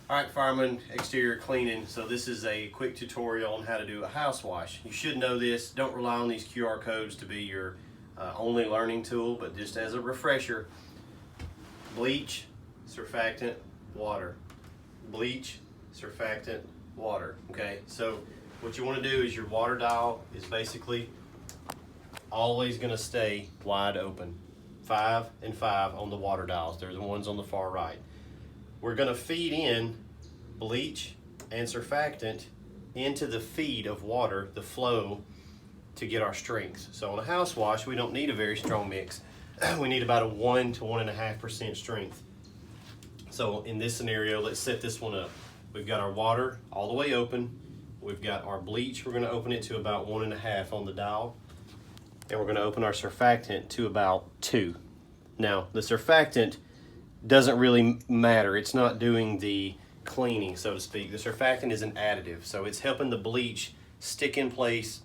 All right, fireman, exterior cleaning. So this is a quick tutorial on how to do a house wash. You should know this. Don't rely on these QR codes to be your only learning tool, but just as a refresher, bleach, surfactant, water. Bleach, surfactant, water. Okay, so what you want to do is your water dial is basically always going to stay wide open. 5 and 5 on the water dials. They're the ones on the far right. We're going to feed in bleach and surfactant into the feed of water, the flow, to get our strength. So on a house wash, we don't need a very strong mix. We need about a 1 to 1.5% strength. So in this scenario, let's set this one up. We've got our water all the way open. We've got our bleach. We're going to open it to about 1.5 on the dial. And we're going to open our surfactant to about 2. Now, the surfactant doesn't really matter. It's not doing the cleaning, so to speak. The surfactant is an additive, so it's helping the bleach stick in place,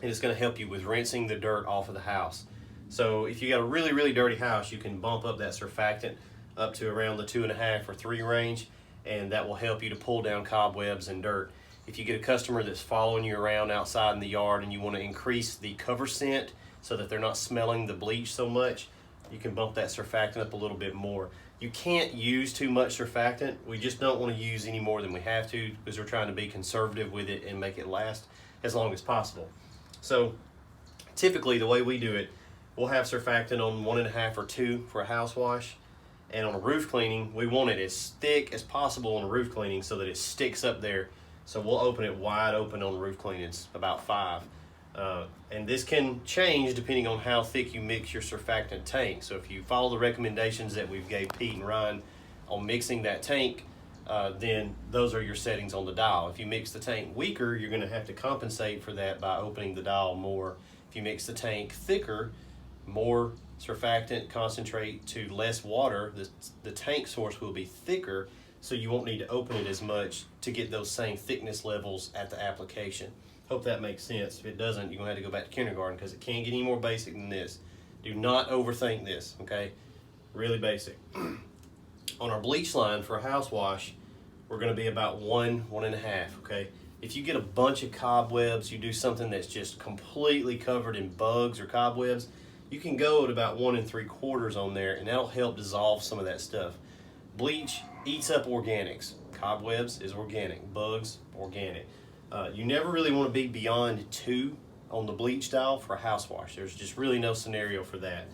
and it's going to help you with rinsing the dirt off of the house. So if you got a really, really dirty house, you can bump up that surfactant up to around the 2.5 or 3 range, and that will help you to pull down cobwebs and dirt. If you get a customer that's following you around outside in the yard and you want to increase the cover scent so that they're not smelling the bleach so much, you can bump that surfactant up a little bit more. You can't use too much surfactant. We just don't want to use any more than we have to because we're trying to be conservative with it and make it last as long as possible. So typically the way we do it, we'll have surfactant on 1.5 or 2 for a house wash. And on a roof cleaning, we want it as thick as possible on a roof cleaning so that it sticks up there. So we'll open it wide open on roof cleanings, about 5. And this can change depending on how thick you mix your surfactant tank. So if you follow the recommendations that we've gave Pete and Ryan on mixing that tank, then those are your settings on the dial. If you mix the tank weaker, you're going to have to compensate for that by opening the dial more. If you mix the tank thicker, more surfactant concentrate to less water, the tank source will be thicker, so you won't need to open it as much to get those same thickness levels at the application. Hope that makes sense. If it doesn't, you're going to have to go back to kindergarten because it can't get any more basic than this. Do not overthink this, okay? Really basic. On our bleach line for a house wash, we're going to be about 1.5, okay? If you get a bunch of cobwebs, you do something that's just completely covered in bugs or cobwebs, you can go at about 1 3/4 on there, and that'll help dissolve some of that stuff. Bleach eats up organics. Cobwebs is organic. Bugs, organic. You never really want to be beyond 2 on the bleach dial for a house wash. There's just really no scenario for that.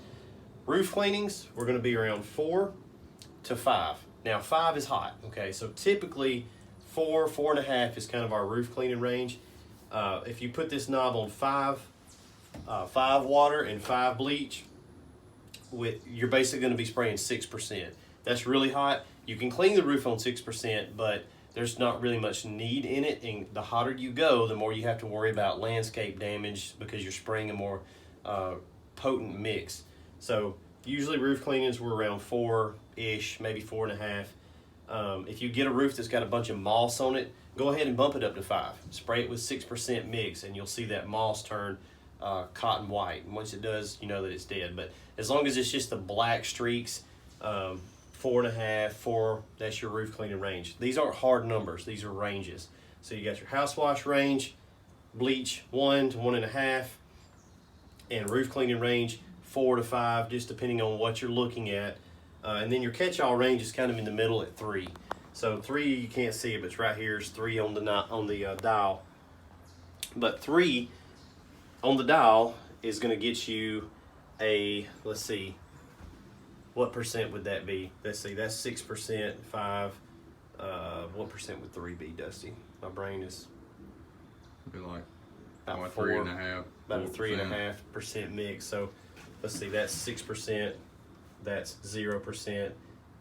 Roof cleanings, we're going to be around 4 to 5. Now 5 is hot, okay? So typically 4, 4.5 is kind of our roof cleaning range. If you put this knob on 5 water and 5 bleach, you're basically going to be spraying 6%. That's really hot. You can clean the roof on 6%, but there's not really much need in it, and the hotter you go, the more you have to worry about landscape damage because you're spraying a more potent mix. So usually roof cleanings were around 4-ish, maybe 4.5. If you get a roof that's got a bunch of moss on it, go ahead and bump it up to 5. Spray it with 6% mix, and you'll see that moss turn cotton white. And once it does, you know that it's dead. But as long as it's just the black streaks, 4.5, 4, that's your roof cleaning range. These aren't hard numbers, these are ranges. So you got your house wash range, bleach 1 to 1.5, and roof cleaning range 4 to 5, just depending on what you're looking at. And then your catch-all range is kind of in the middle at 3. So 3, you can't see it, but it's right here. It's 3 on the dial. But 3 on the dial is going to get you a, let's see, what percent would that be? Let's see, that's 6%, 5. What percent would 3 be, Dusty? My brain is be like about 3.5. About a 3.5% mix. So let's see, that's 6%. That's 0%.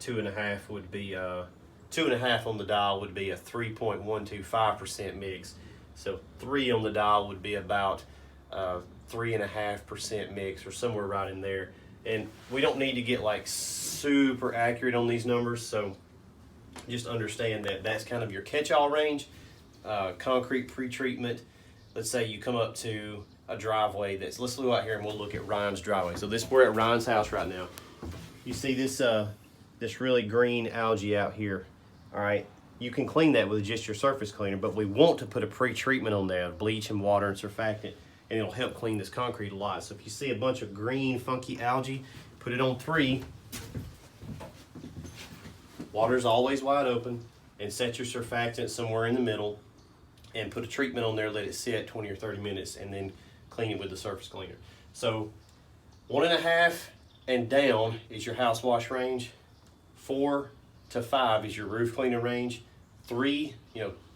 2.5 would be 2.5 on the dial would be a 3.125% mix. So 3 on the dial would be about 3.5% mix, or somewhere right in there. And we don't need to get like super accurate on these numbers, so just understand that that's kind of your catch-all range. Concrete pre-treatment, let's say you come up to a driveway let's go out here and we'll look at Ryan's driveway. So we're at Ryan's house right now. You see this really green algae out here. all right, you can clean that with just your surface cleaner, but we want to put a pre-treatment on there, bleach and water and surfactant, and it'll help clean this concrete a lot. So if you see a bunch of green funky algae, put it on 3. Water's always wide open, and set your surfactant somewhere in the middle and put a treatment on there, let it sit 20 or 30 minutes, and then clean it with the surface cleaner. So 1.5 and down is your house wash range. 4 to 5 is your roof cleaner range. 3,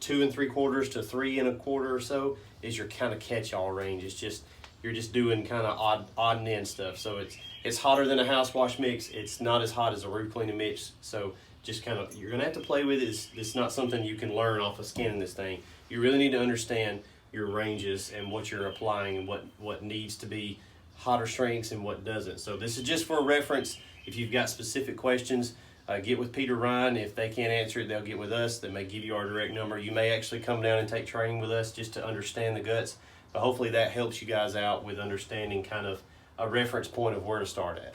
2 3/4 to 3 1/4 or so is your kind of catch-all range. It's just, you're just doing kind of odd and end stuff. So it's hotter than a house wash mix. It's not as hot as a roof cleaning mix. So just kind of, you're gonna have to play with it. It's not something you can learn off of scanning this thing. You really need to understand your ranges and what you're applying and what needs to be hotter strengths and what doesn't. So this is just for a reference. If you've got specific questions, get with Peter Ryan. If they can't answer it, they'll get with us. They may give you our direct number. You may actually come down and take training with us just to understand the guts. But hopefully that helps you guys out with understanding kind of a reference point of where to start at.